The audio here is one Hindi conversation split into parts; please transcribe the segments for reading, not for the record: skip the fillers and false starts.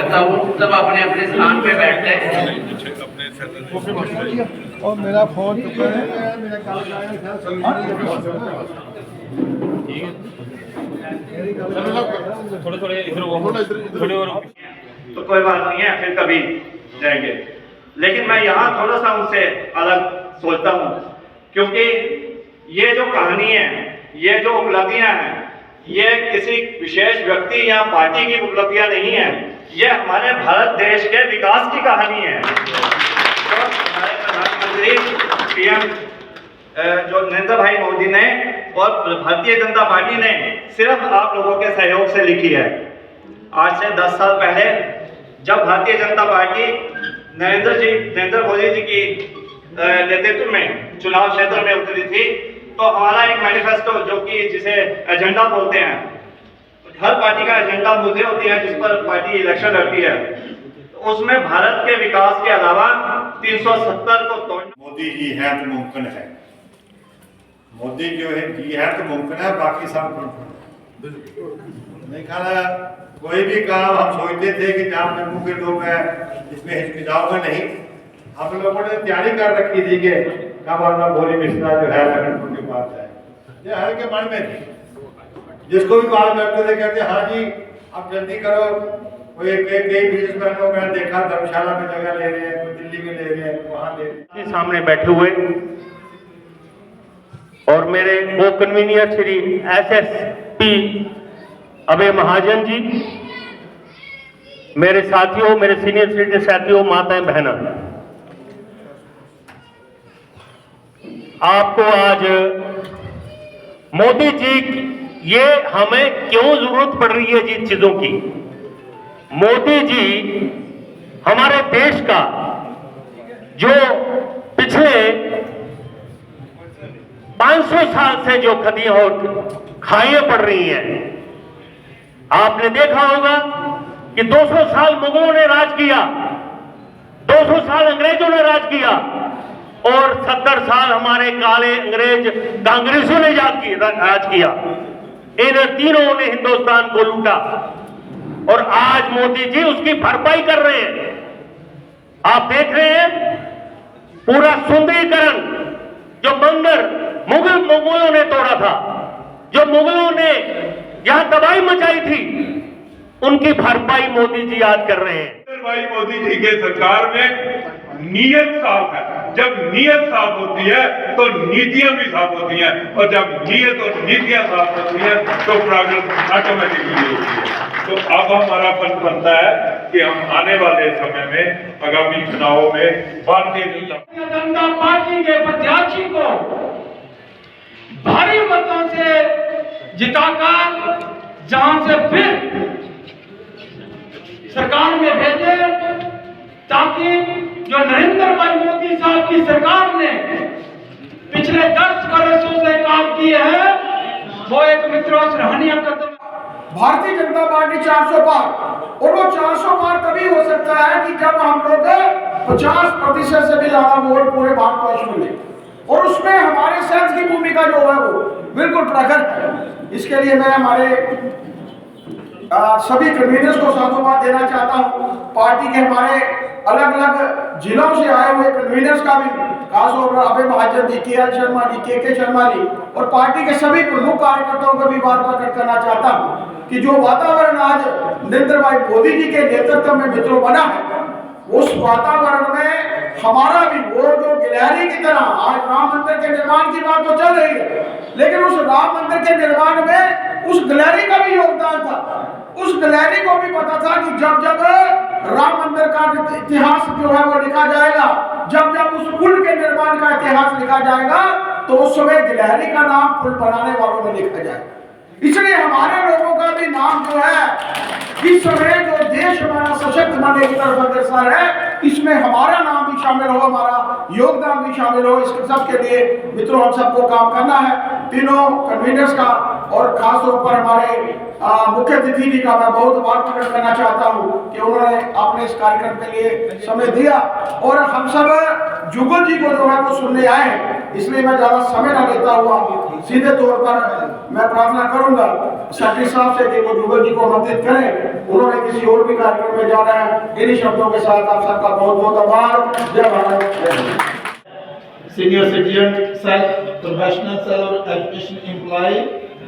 करता हूँ। सब अपने अपने स्थान पे बैठते हैं। और मेरा फोन तो कोई बात नहीं है, फिर कभी जाएंगे। लेकिन मैं यहाँ थोड़ा सा उनसे अलग सोचता हूँ, क्योंकि ये जो कहानी है, ये जो उपलब्धियां हैं, ये किसी विशेष व्यक्ति या पार्टी की उपलब्धियां नहीं है, ये हमारे भारत देश के विकास की कहानी है। तो हमारे प्रधानमंत्री पीएम जो नरेंद्र भाई मोदी ने और भारतीय जनता पार्टी ने सिर्फ आप लोगों के सहयोग से लिखी है। आज से 10 साल पहले जब भारतीय जनता पार्टी नरेंद्र मोदी जी की नेतृत्व में चुनाव क्षेत्र में उतरी थी, तो हमारा एक मैनिफेस्टो, जो कि जिसे एजेंडा बोलते हैं, हर पार्टी का एजेंडा मुद्दे होती है जिस पर पार्टी इलेक्शन लड़ती है, तो उसमें भारत के विकास के अलावा 370 को तोड़ना। मोदी जी है तो मुमकिन है, मोदी जो है जी है तो मुमकिन है, बाकी सब नहीं खाना। कोई भी काम हम सोचते थे कि जहाँ जम्मू के लोग हैं इसमें हिचकिचाओगे नहीं, हम लोगों ने तैयारी कर रखी थी कि कब अपना भोली मिश्रा जो है लखनपुर के पास है। ये हर के मन में थी, जिसको भी बात करते थे कहते हाँ जी आप जल्दी करो। कोई कई बिजनेसमैनों में देखा धर्मशाला में जगह ले रहे हैं, कोई दिल्ली में ले रहे हैं, वहाँ ले रहे हैं। सामने बैठे हुए और मेरे को कन्वीनियर श्री SSP अभय महाजन जी, मेरे साथियों, मेरे सीनियर सिटीजन साथियों, माताएं बहना, आपको आज मोदी जी ये हमें क्यों जरूरत पड़ रही है जिन चीजों की। मोदी जी हमारे देश का जो पिछले 500 साल से जो खदियां और खाइयां पड़ रही हैं, आपने देखा होगा कि 200 साल मुगलों ने राज किया, 200 साल अंग्रेजों ने राज किया और 70 साल हमारे काले अंग्रेज कांग्रेसों ने राज किया। इन तीनों ने हिंदुस्तान को लूटा और आज मोदी जी उसकी भरपाई कर रहे हैं। आप देख रहे हैं पूरा सुंदरीकरण, जो मंदिर मुगलों ने तोड़ा था, जो मुगलों ने यहां तबाही मचाई थी, उनकी भरपाई मोदी जी आज कर रहे हैं। भाई मोदी जी के सरकार में नीयत साफ है। जब नीयत साफ होती है तो नीतियां भी साफ होती हैं, और जब नीयत और नीतियां साफ होती हैं तो प्रोग्रेस ऑटोमेटिकली होती है। तो अब हमारा फर्ज बनता है कि हम आने वाले समय में आगामी चुनावों में भारतीय जनता पार्टी के प्रत्याशी को भारी मतों से जिताकर जहां से फिर सरकार में भेजे, ताकि जो नरेंद्र भाई मोदी साहब की सरकार ने पिछले 10 वर्षों से काम किए हैं, वो एक मित्रों सराहनीय कदम। भारतीय जनता पार्टी 400 पार, और वो 400 पार तभी हो सकता है कि जब हम लोग 50% से भी ज्यादा वोट पूरे भारतवर्ष में मिले, और उसमें हमारे सेंस की भूमिका जो है वो बिल्कुल प्रखर है। इसके लिए मैं हमारे सभी कन्वीनर्स को साधुवाद देना चाहता हूँ। पार्टी के हमारे अलग अलग जिलों से आए हुए कन्वीनर्स का भी, खासतौर पर अभय महाजन जी, KL शर्मा जी, KK शर्मा जी, और पार्टी के सभी प्रमुख कार्यकर्ताओं को भी बात प्रकट करना चाहता हूँ कि जो वातावरण आज नरेंद्र भाई मोदी जी के नेतृत्व में मित्रों बना है, उस वातावरण में हमारा भी वो जो गिलहरी की तरह, आज राम मंदिर के निर्माण की बात तो चल रही है, लेकिन उस राम मंदिर के निर्माण में उस गिलहरी का भी योगदान था। उस गिलहरी को भी पता था कि जब जब राम मंदिर का इतिहास जो है वो लिखा जाएगा, जब जब उस पुल के निर्माण का इतिहास लिखा जाएगा, तो उस समय गिलहरी का नाम पुल बनाने वालों में लिखा जाएगा। इसलिए हमारे लोगों का भी नाम जो है, इस समय जो देश हमारा सशक्त बनने की तरफ अग्रसर है, इसमें हमारा नाम भी शामिल हो, हमारा योगदान भी शामिल हो। इस सब के लिए मित्रों हम सबको काम करना है। तीनों कन्वीनर्स का और खासतौर पर हमारे मुख्य अतिथि जी का मैं बहुत आभार प्रकट करना चाहता हूँ कि उन्होंने अपने इस कार्यक्रम के लिए समय दिया, और हम सब जुगल जी को जो है वो सुनने आए। इसलिए मैं ज़्यादा समय न लेता हुआ सीधे तौर पर मैं प्रार्थना करूंगा सेक्रेटरी साहब से कि वो जुगल जी को आमंत्रित करें। उन्होंने किसी और भी कार्यक्रम में जाना है। इन्हीं शब्दों के साथ आप सबका बहुत बहुत आभार। जय भारत, जय Hind. Senior citizen cell, professional cell और एजुकेशन एम्प्लॉय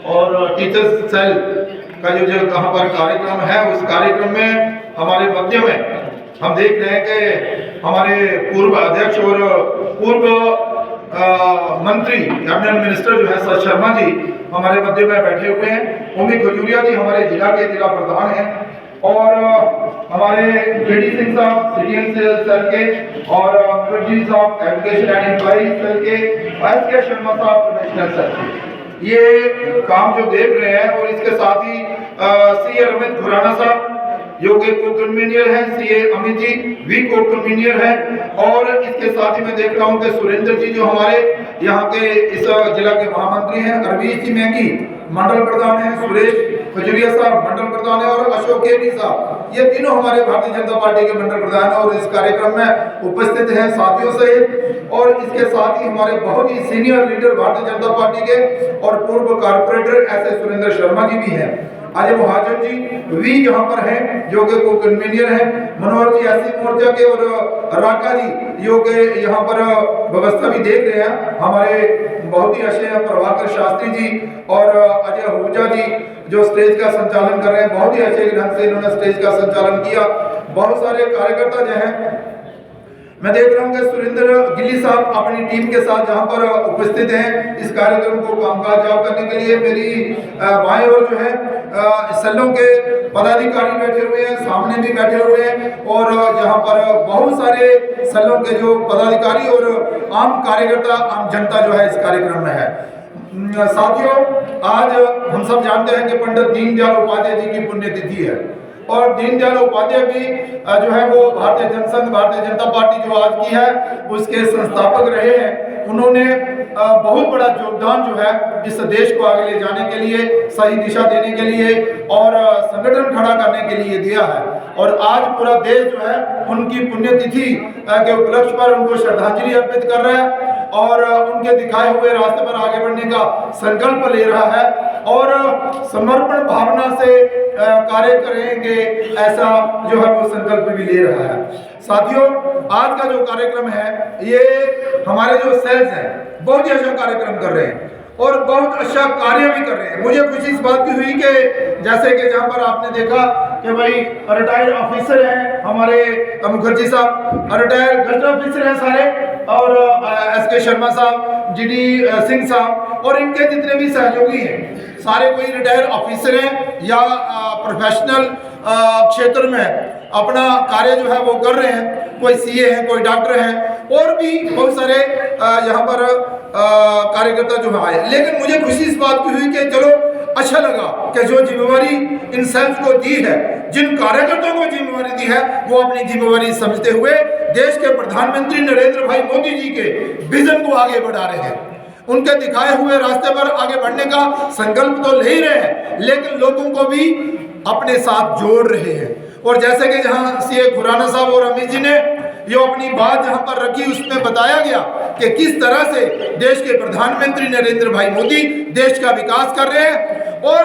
और टीचर्स सेल का जो यहाँ पर कार्यक्रम है, उस कार्यक्रम में हमारे मध्य में हम देख रहे हैं कि हमारे पूर्व अध्यक्ष और पूर्व मंत्री कैबिनेट मिनिस्टर जो है सर शर्मा जी हमारे मध्य में बैठे हुए हैं। उम्मी खजूरिया जी हमारे जिला के जिला प्रधान हैं और हमारे जेडी सिंह साहब सिटीजन सेल के और मुखर्जी साहब एजुकेशन एंड एम्प्लॉय सेल के, एस के शर्मा साहब प्रोफेशनल सेल। ये काम जो देख रहे हैं और इसके साथ ही सी अमित खुराना साहब जो कि को कन्वीनियर है, सीए अमित जी भी को कन्वीनियर है और इसके साथ ही मैं देख रहा हूं कि सुरेंद्र जी जो हमारे यहाँ के इस जिला के महामंत्री हैं, अरविंद जी मेंगी मंडल प्रधान है, सुरेश खजूरिया साहब मंडल प्रधान है और अशोक केनी साहब, ये तीनों हमारे भारतीय जनता पार्टी के मंडल प्रधान और इस कार्यक्रम में उपस्थित हैं साथियों सहित। और इसके साथ ही हमारे बहुत ही senior leader Bharatiya Janata party के और पूर्व कारपोरेटर ऐसे सुरेंद्र शर्मा जी भी हैं। अजय महाजन जी भी यहाँ पर हैं जो कि को कन्वीनियर है, मनोहर जी एससी मोर्चा के और राका जी जो कि यहाँ पर व्यवस्था भी देख रहे हैं, हमारे बहुत ही अच्छे हैं प्रभाकर शास्त्री जी और अजय आहूजा जी जो स्टेज का संचालन कर रहे हैं, बहुत ही अच्छे ढंग से इन्होंने स्टेज का संचालन किया। बहुत सारे कार्यकर्ता जो हैं, मैं देख रहा हूँ कि सुरेंद्र गिल्ली साहब अपनी टीम के साथ जहाँ पर उपस्थित हैं इस कार्यक्रम को कामकाज करने के लिए। मेरी बाएं ओर जो है सेलों के पदाधिकारी बैठे हुए हैं, सामने भी बैठे हुए हैं और जहाँ पर बहुत सारे सेलों के जो पदाधिकारी और आम कार्यकर्ता आम जनता जो है इस कार्यक्रम में है। साथियों, आज हम सब जानते हैं कि पंडित दीनदयाल उपाध्याय जी की पुण्यतिथि है और दीनदयाल उपाध्याय भी जो है वो भारतीय जनसंघ भारतीय जनता पार्टी जो आज की है उसके संस्थापक रहे हैं। उन्होंने बहुत बड़ा योगदान जो है इस देश को आगे ले जाने के लिए, सही दिशा देने के लिए और संगठन खड़ा करने के लिए दिया है और आज पूरा देश जो है उनकी पुण्यतिथि के उपलक्ष्य पर उनको श्रद्धांजलि अर्पित कर रहा है और उनके दिखाए हुए रास्ते पर आगे बढ़ने का संकल्प ले रहा है और समर्पण भावना से कार्य करेंगे ऐसा जो है वो संकल्प भी ले रहा है। साथियों, आज का जो कार्यक्रम है ये हमारे जो सेल्स हैं बहुत ही अच्छा कार्यक्रम कर रहे हैं और बहुत अच्छा कार्य भी कर रहे हैं। मुझे खुशी इस बात की हुई कि जैसे कि जहाँ पर आपने देखा कि भाई रिटायर्ड ऑफिसर हैं हमारे मुखर्जी साहब, रिटायर्ड गजट ऑफिसर हैं सारे और एस के शर्मा साहब, जीडी सिंह साहब और इनके जितने भी सहयोगी हैं सारे कोई रिटायर्ड ऑफिसर हैं या प्रोफेशनल क्षेत्र में अपना कार्य जो है वो कर रहे हैं, कोई सीए हैं, कोई डॉक्टर हैं और भी बहुत सारे यहाँ पर कार्यकर्ता जो है आए। लेकिन मुझे खुशी इस बात की हुई कि चलो अच्छा लगा कि जो जिम्मेवारी इन सेल्स को दी है, जिन कार्यकर्ताओं को जिम्मेवारी दी है वो अपनी जिम्मेवारी समझते हुए देश के प्रधानमंत्री नरेंद्र भाई मोदी जी के विजन को आगे बढ़ा रहे हैं। उनके दिखाए हुए रास्ते पर आगे बढ़ने का संकल्प तो ले ही रहे हैं लेकिन लोगों को भी अपने साथ जोड़ रहे हैं। और जैसे कि जहां सीए खुराना साहब और अमित जी ने जो अपनी बात जहां पर रखी उसमें बताया गया कि किस तरह से देश के प्रधानमंत्री नरेंद्र भाई मोदी देश का विकास कर रहे हैं और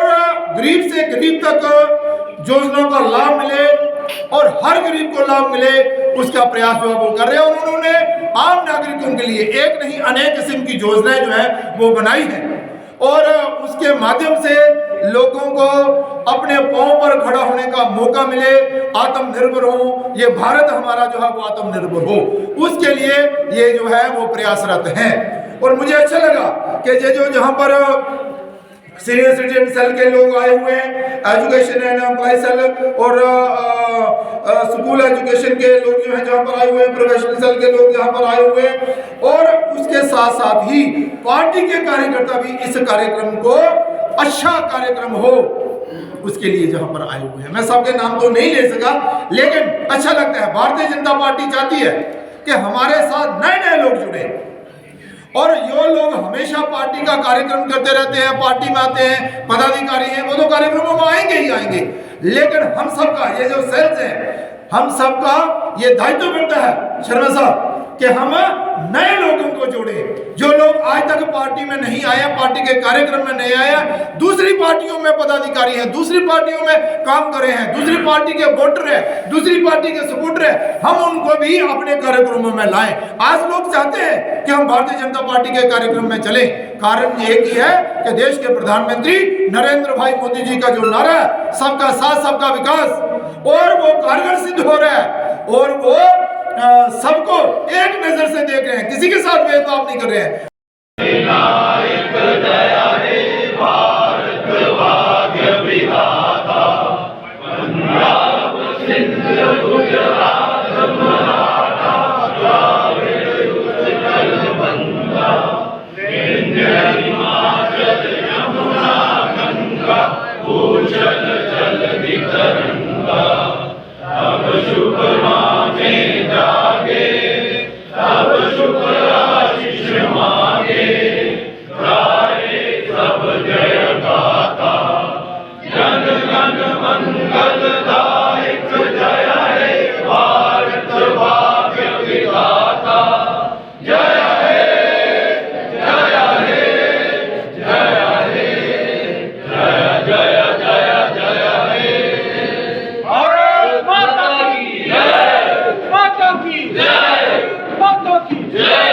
गरीब से गरीब तक योजनाओं का लाभ मिले और हर गरीब को लाभ मिले उसका प्रयास जो है वो कर रहे हैं। और उन्होंने आम नागरिकों के लिए एक नहीं अनेक किस्म की योजनाएं जो है वो बनाई है और उसके माध्यम से लोगों को अपने पांव पर खड़ा होने का मौका मिले, आत्मनिर्भर हो, ये भारत हमारा जो है वो आत्मनिर्भर हो, उसके लिए ये जो है वो प्रयासरत हैं। और मुझे अच्छा लगा कि ये जो जहां पर सीनियर सिटीजन सेल के लोग आए हुए हैं, एजुकेशन एंड एम्प्लॉय सेल और स्कूल एजुकेशन के लोग जो हैं जहाँ पर आए हुए हैं, प्रोफेशनल सेल के लोग जहाँ पर आए हुए हैं और उसके साथ साथ ही पार्टी के कार्यकर्ता भी इस कार्यक्रम को अच्छा कार्यक्रम हो उसके लिए जहाँ पर आए हुए हैं। मैं सबके नाम तो नहीं ले सका लेकिन अच्छा लगता है। भारतीय जनता पार्टी चाहती है कि हमारे साथ नए नए लोग जुड़े और ये लोग हमेशा पार्टी का कार्यक्रम करते रहते हैं, पार्टी में आते हैं, पदाधिकारी हैं, वो तो कार्यक्रमों में आएंगे ही आएंगे, लेकिन हम सबका ये जो सेल्स है हम सबका ये दायित्व बनता है शर्मा साहब कि हम नए लोगों को जोड़ें, जो लोग आज तक पार्टी में नहीं आए, पार्टी के कार्यक्रम में नहीं आए, दूसरी पार्टियों में पदाधिकारी हैं, दूसरी पार्टियों में काम करे हैं, दूसरी पार्टी के वोटर हैं, दूसरी पार्टी के सपोर्टर हैं, हम उनको भी अपने कार्यक्रमों में लाएं। आज लोग चाहते हैं कि हम भारतीय जनता पार्टी के कार्यक्रम में चलें। कारण एक ही है कि देश के प्रधानमंत्री नरेंद्र भाई मोदी जी का जो नारा है, सबका साथ सबका विकास, और वो कारगर सिद्ध हो रहा है, और वो सबको एक नजर से देख रहे हैं, किसी के साथ भेदभाव नहीं कर रहे हैं। माता की जय।